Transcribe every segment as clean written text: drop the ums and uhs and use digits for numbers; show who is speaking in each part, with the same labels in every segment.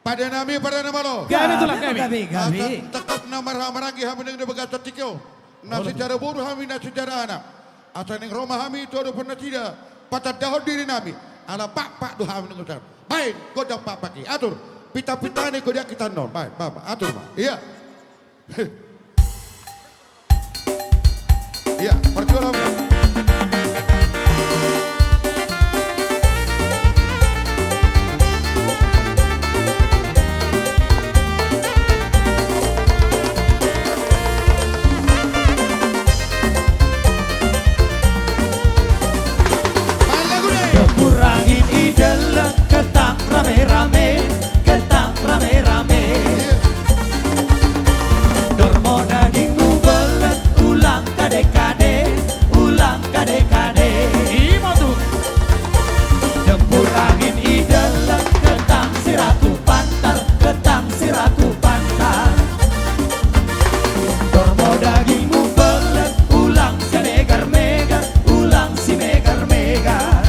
Speaker 1: pada nama lo.
Speaker 2: Gabi itulah gabi.
Speaker 1: Tetap nama ramaragi kami dengan begatot tikyo. Na secara buruh kami na secara anak. Asal yang Roma kami itu ada pernah tidak. Patah dahol diri kami. Ala pak doh kami dengan ucap. Baik, godang pak pagi. Atur. Pita-pita ni godak kita non. Baik, bapak. Atur pak. Iya. Iya, perjualan.
Speaker 2: Kurangin idola ketang rame-rame, ketang rame-rame. Dormo daging ngubelet ulang kade-kade, ulang kade-kade. Ima tuh. Dempur angin idola ketang siratu pantar, ketang siratu pantar. Dormo daging ngubelet ulang si megar-megar, ulang si megar-megar.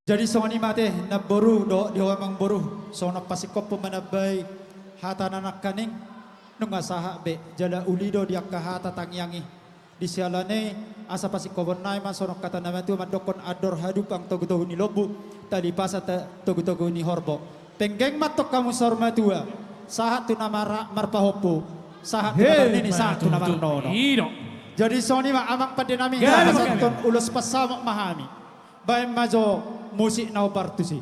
Speaker 2: Jadi soni mate na boru do di mang boru sono pasikop pemanabay hata nanak kaning nunga saha be jala ulido dia hata tangyangi di sialane asa pasikobon nai man sono kata nama tu madokon ador hadupang togu-togu ni lobu tali pasa togu-togu ni horbo penggeng matok kamu sorma tua saha tu nama marpahopo saha tu nama nini saha tu nama nono. Jadi soni ma amang padenami ton ulos pasama mahami bay majo musik nau partusi.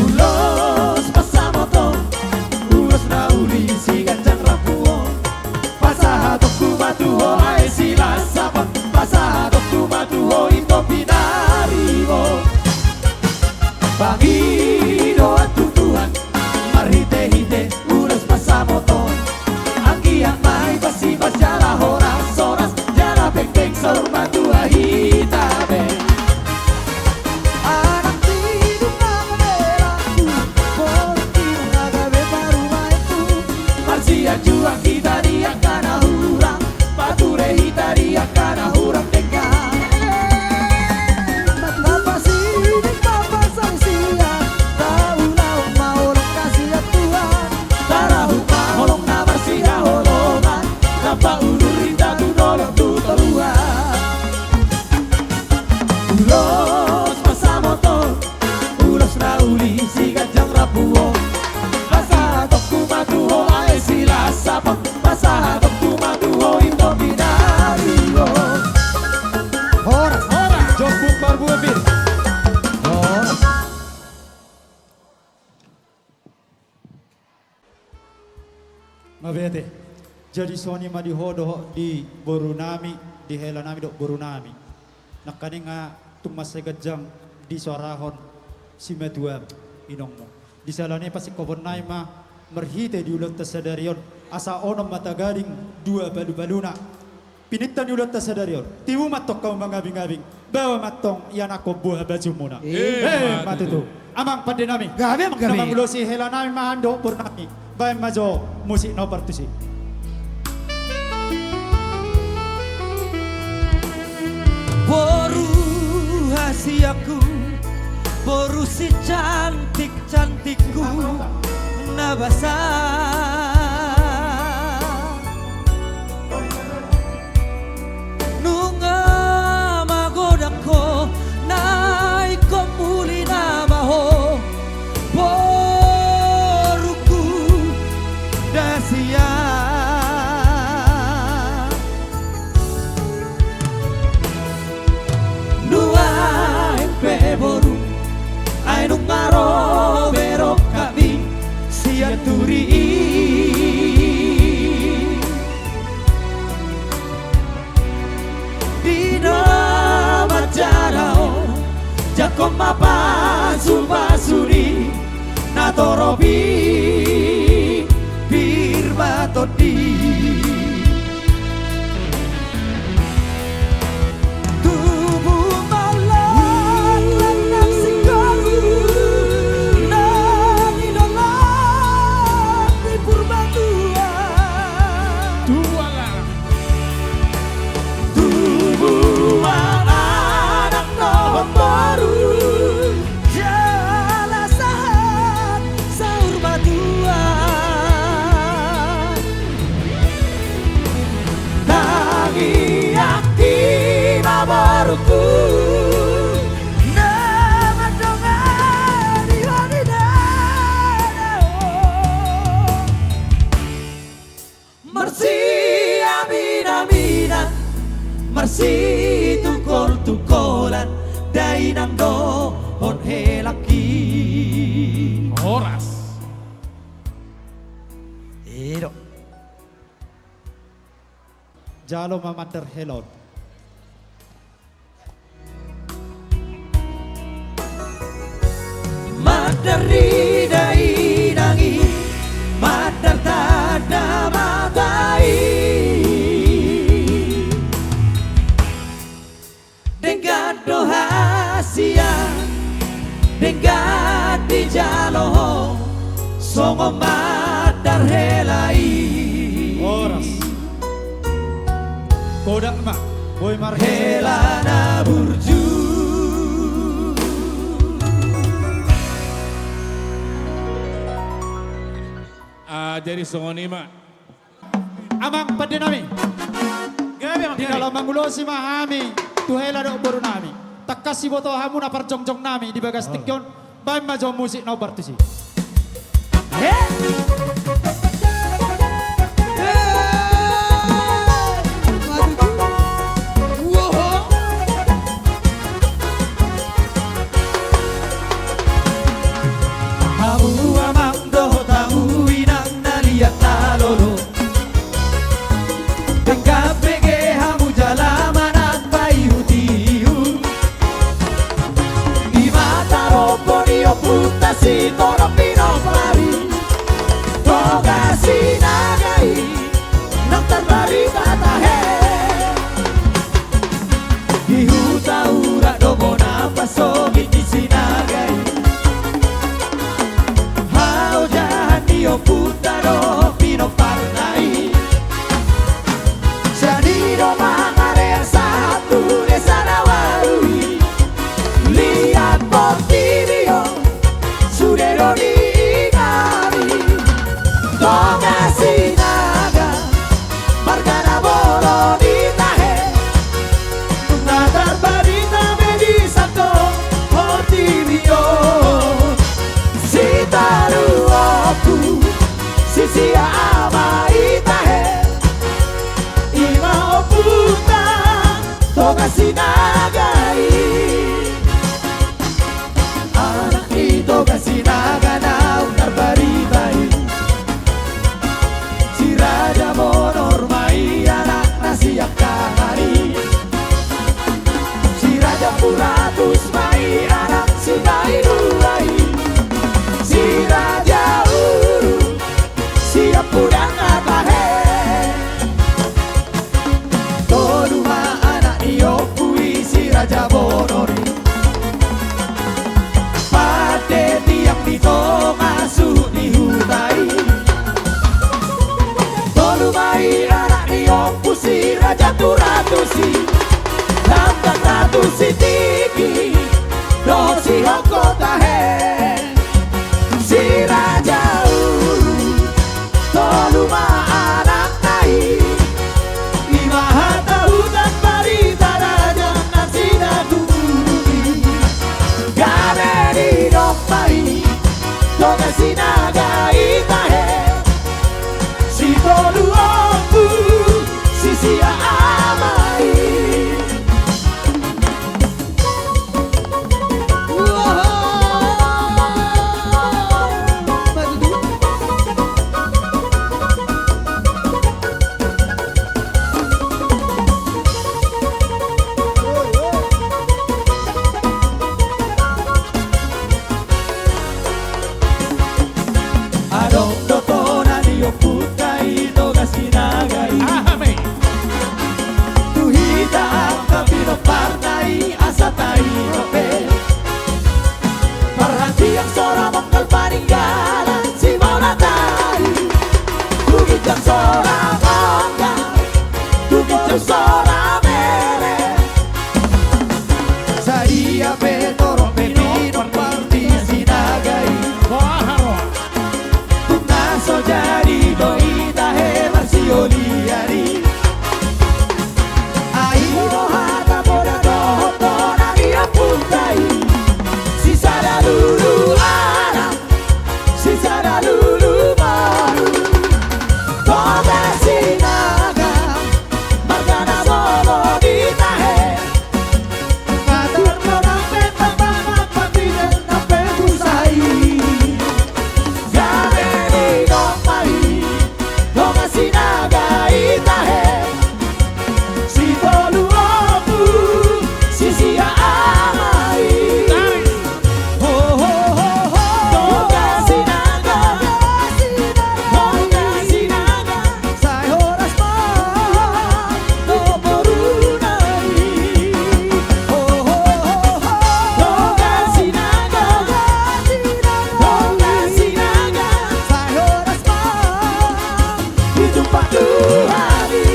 Speaker 2: Ulos pasamoto, ulos na uli si gancang rapuo. Pasaha toku matuho ai sila sapa, pasaha toku matuho ito pinariwo. Bangi doa tutu Mabete. Jadi soni ma di hodo di boru nami, di hela nami dok boru nami. Nakani nga tumas segajang di suarahon si metuam inong mo. Di salane pasi kobon nai ma merhite di ulat tasadarion asa onom matagaring dua balu-baluna. Pinitan di ulat tasadarion. Timu matok kau mangabing-abing. Bawa matong yan ako buah baju muna. Matutu. Amang pande nami.
Speaker 3: Gabi ang gabi.
Speaker 2: Namang ulo si hela nami mahando por nami. Bayan majo musik no partusi.
Speaker 4: Boru hasiaku, boru si cantik-cantikku nabasa. Nunga magodako nai komuli namaho. Boruku dasia. Boru ay nung maro berok kami siya turi di nama jarao jakom mapasubasuri natorobi birbatodi Marsi tukol-tukolan dai nang dohon helaki oras ero
Speaker 2: Jalo mamater helon.
Speaker 4: madari dai nangi madar tada matai Dengado hasia Dengadi jalo Songo madar helai
Speaker 2: Oras. Kodak ma. Boy Marquez.
Speaker 4: Helana burju
Speaker 5: Jadi songonima
Speaker 2: Amang pande nami.
Speaker 3: Gabi ang
Speaker 2: Di
Speaker 3: gabi.
Speaker 2: dalam mangulo si mahami. Tuhela do boru nami. Takas si boto hamu na parjongjong nami di bagas tikyon. Bayan majo musik no partusi.
Speaker 4: Hamu amang doho tahu inang naliat talolo Dengkap bege hamu jalaman at payutiu Di mata ropo dio puta si toro pino pari Toga sinagai Nang terbari tatahe Di huta ura domo napaso giti sinagai Hao jahan dio puta do pino parnai Sanido mangare satu desa nawarui Lihat portirio Sudero di ingari Tonga sinaga Margana bolo di tahe Natar barita medisato Portirio Sitaru oku Sisi ama itahe Ima oputa Toga sinagai Anak ito kasinaga na Utar baritai Si raja tu ratu si Lambang ratu si tinggi Do si hongko tahe Si raja Toluma anak nai Lima harta hutan parita raja nasi daturi Gane di dompai Donga sinaga itahe Si tolu ombu Si sia amai Adong dotona dio putai doga sinagai
Speaker 5: Ahame.
Speaker 4: Tuhita kapino partai asatai rope Perhatian seorang mongkal paninggalan si maulatai Tukijang seorang mongkal Tukijang seorang mere Sadia petoro pepino parti sinagai
Speaker 5: Koharo.
Speaker 4: Naso jadi doi tahe marsioliari Aino hata moda dohoto nagi apuntai Sisa da lulu anak Sisa da lulu baru Toga sinaga Margana bobo di tahe Matar morang petang pamak patiden nape kusai Gane dompai Donga sinaga itahe Si tolu opu Si sia amai Ho ho ho ho Donga sinaga Donga sinaga Sai horas pa Do borunai Ho ho ho ho Donga sinaga Donga sinaga Sai horas pa Hidup padu hari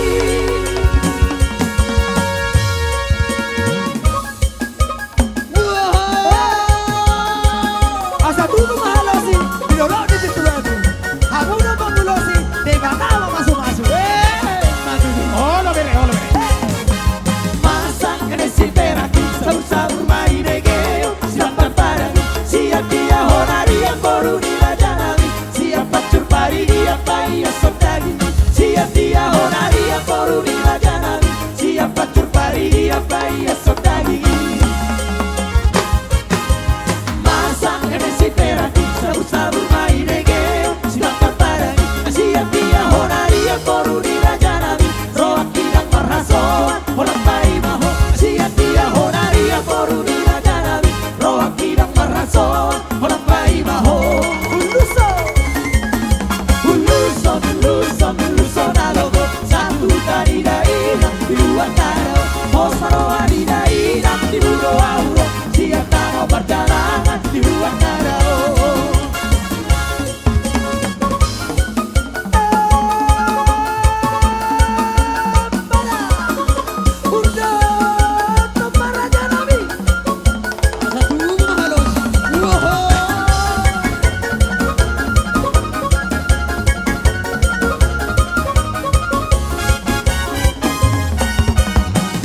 Speaker 4: Asa tudo mahalosi Dilolo di tituatu Hamuno pangulosi De batama masuk-masuk
Speaker 5: Olo bere, olo bere.
Speaker 4: Masak nesi peraki Sabur-sabur mai negeo Siapa parani Siap dia honari yang baru dilajanami Siap pacur pari dia pai asok daging Siap dia honari yang baru dilajanami Siap pacur pari dia pai asok daging Masak nesi peraki Sabur-sabur mai negeo Siapa parani Siap dia honari yang baru dilajanami Roak tidak marhasoan Orang baik maho Siap dia honari yang baru dilajanami Roak tidak marhasoan Orang baik maho Uluson, uluson, uluson alogo Satu tari dainam di luar taro Osmano ari dainam di buro auro Siap tano perjalanan di luar taro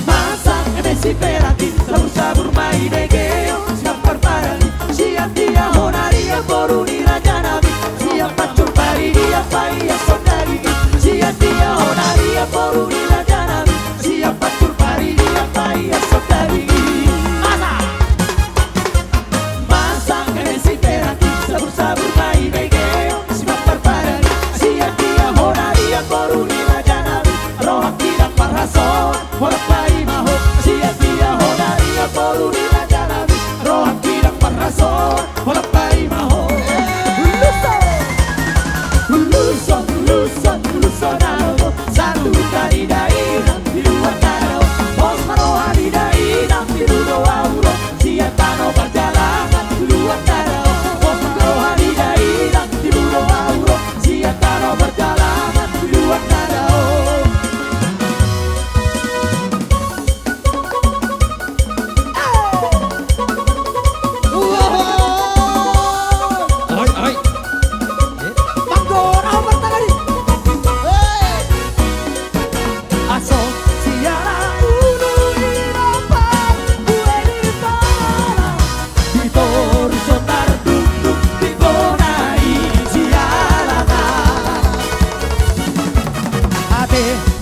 Speaker 4: Masak emesi peraki sabur-sabur mai negeo Siap parparani Siap dia honari yang baru dirajanabi Siap pacur pari dia pai asok daging Siap dia honari yang baru dirajanabi Siap pacur pari dia pai asok daging Masak emesi peraki sabur-sabur mai negeo Siap parparani Siap dia honari yang baru dirajanabi Rohak tidak parhason Warak pai maho Siap dia honari yang baru dirajanabi Rohak tidak parhason Warak pai maho Uluson, uluson, uluson alogo Satu tari dainam di luar taro Osmano hari dainam di ludo auro Siap tano perjalanan di luar taro Osmano hari dainam di ludo auro Siap tano perjalanan di luar taro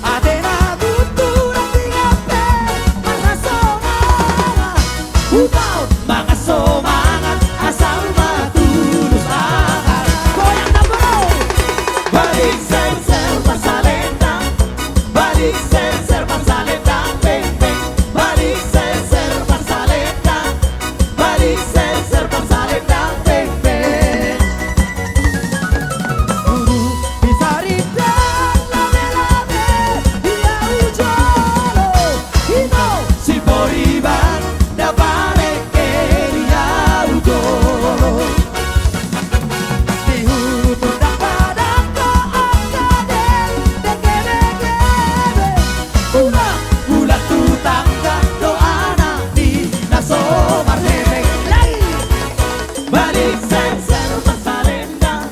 Speaker 4: Adena tutura tingape Mga somangat Utaw mga somangat Asal matulus akal Goyang na bro Balik ser pasalendang Balik ser pasalendang Beng beng Balik ser pasalendang Balik ser pasalendang Beng beng Guru bisa rindan lame-lame Dia ujolo Hino si boriban Da balik ke dia ujolo Dihutun dak padang ko angkaden Dege-dege Ulah ulah tutangga doana di naso marhemeng Lagi Balik ser pasalendang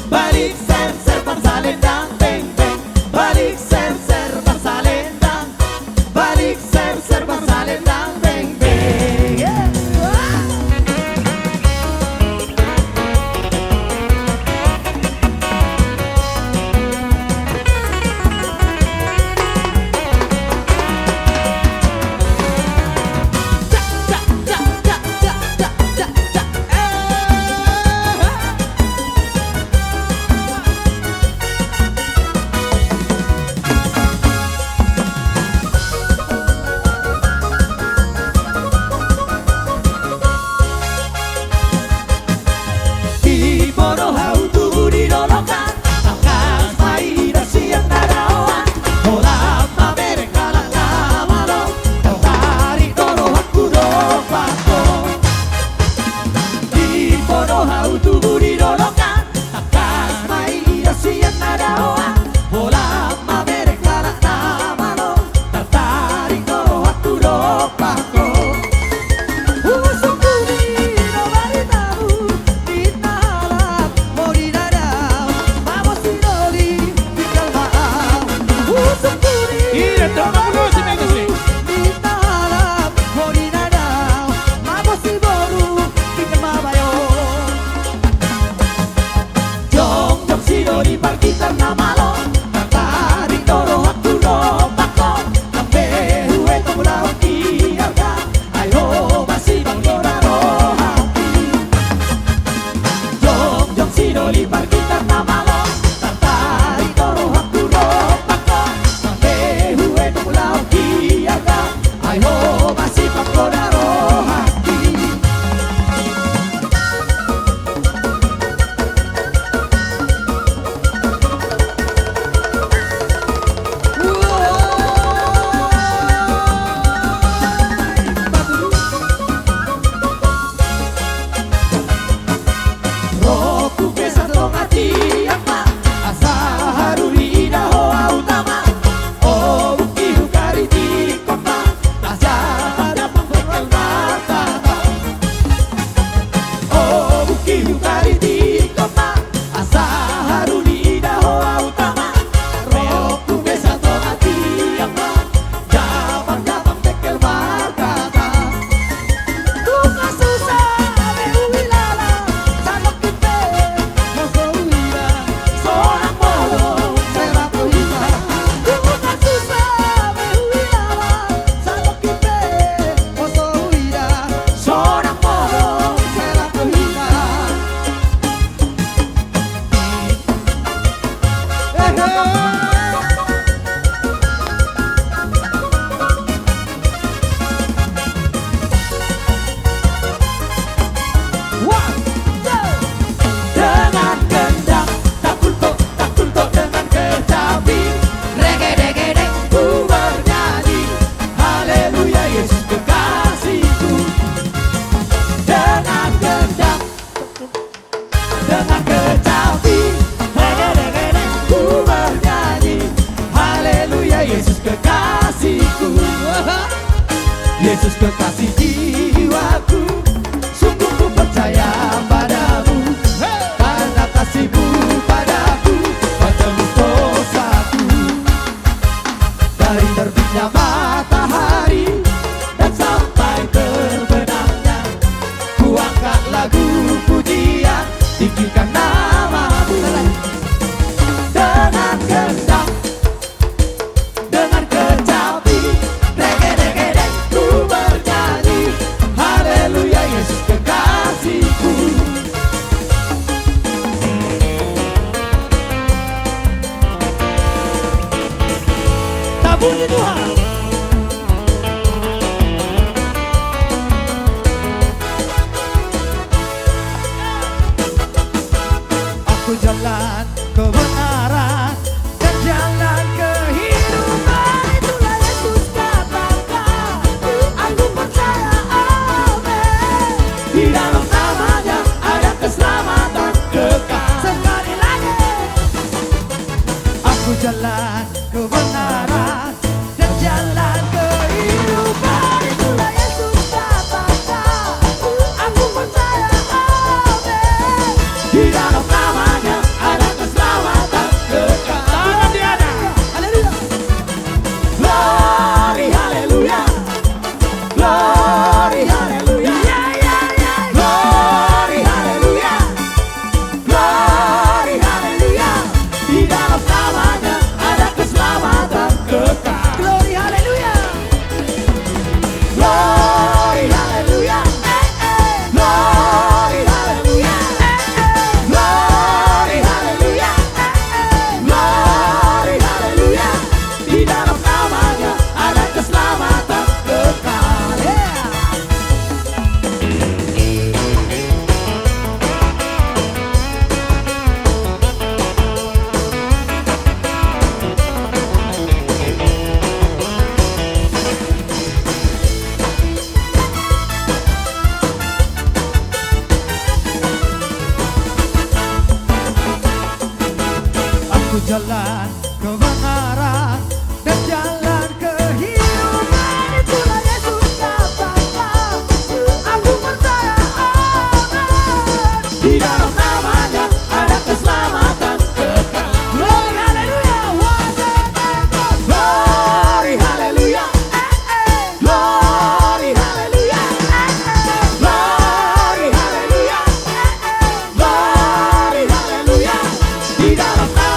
Speaker 4: Balik ser pasalendang Beng beng Balik ser pasalendang Balik ser pasalendang Beng beng Yeah. Di bono hautu di dolokan Angkas maida siang nadawan Hola mamere kalang namalo Kau tarik dolo aku dopako Di bono hautu di dolokan Angkas maida siang nadawan Hola mamere kalang namalo Kau tarik dolo aku dopako Usung kuni no baritamu Dinalak morirarau Vamos sinoli di kalmaau Usung kuni
Speaker 5: Iya, tolong dulu si Megas nih.
Speaker 4: Dinalak morirarau Vamos si boru di kalmabayo Jong jong sinoli parkitan namalo Tarik doro aku dopako Ambe huwe tomulau kiarga Ayo masih bangoraro hati Jong jong sinoli parkitan namalo Tarik doro aku dopako Ambe huwe tomulau kiarga Ayo masih bangoraro hati Roku pesa tongati apa asa haruri ida hoa utama Oh buki hukari di kota Asa pada pembekel mata Oh buki hukari di kota Asa haruri ida hoa utama Roku pesa tongati apa Jabang-jabang bekel markata Tunga susah meuilala Salok kita Mosoira Seorang bodoh Serap tuhima Tunga susah meuilala Salok kita Mosoira Seorang bodoh Serap tuhima One, two. Dengan gendang tak kulto dengan kecapi Reggae-reggae ku bernyanyi Haleluya Yesus kekasihku Dengan gendang dengan kecapi Reggae-reggae ku bernyanyi puji Tuhan. Aku jalan kebenaran dan jalan kehidupan. Itulah Yesus katakan, aku percaya, amin. Di dalam namanya ada keselamatan kekal. Sekali lagi, aku jalan kebenaran dan jalan kehidupan. Itulah Yesus katakan, aku percaya, amin. Di dalam namanya ada keselamatan kekal.
Speaker 5: Tangan di atas.
Speaker 4: Haleluya. Glory, haleluya. Glory, haleluya. Glory, haleluya. Glory, haleluya. Di dalam namanya ada keselamatan kekal. Glory, haleluya. Glory, haleluya. Glory, haleluya. Glory, haleluya. Glory, haleluya. Di dalam namanya ada keselamatan kekal. Yeah. Aku jalan kebenaran dan jalan kehidupan. Itulah Yesus katakan, aku percaya, amin. Di dalam namanya ada keselamatan kekal. Glory, haleluya. Glory, haleluya. Glory, haleluya. Glory, haleluya. Glory, haleluya. Di dalam namanya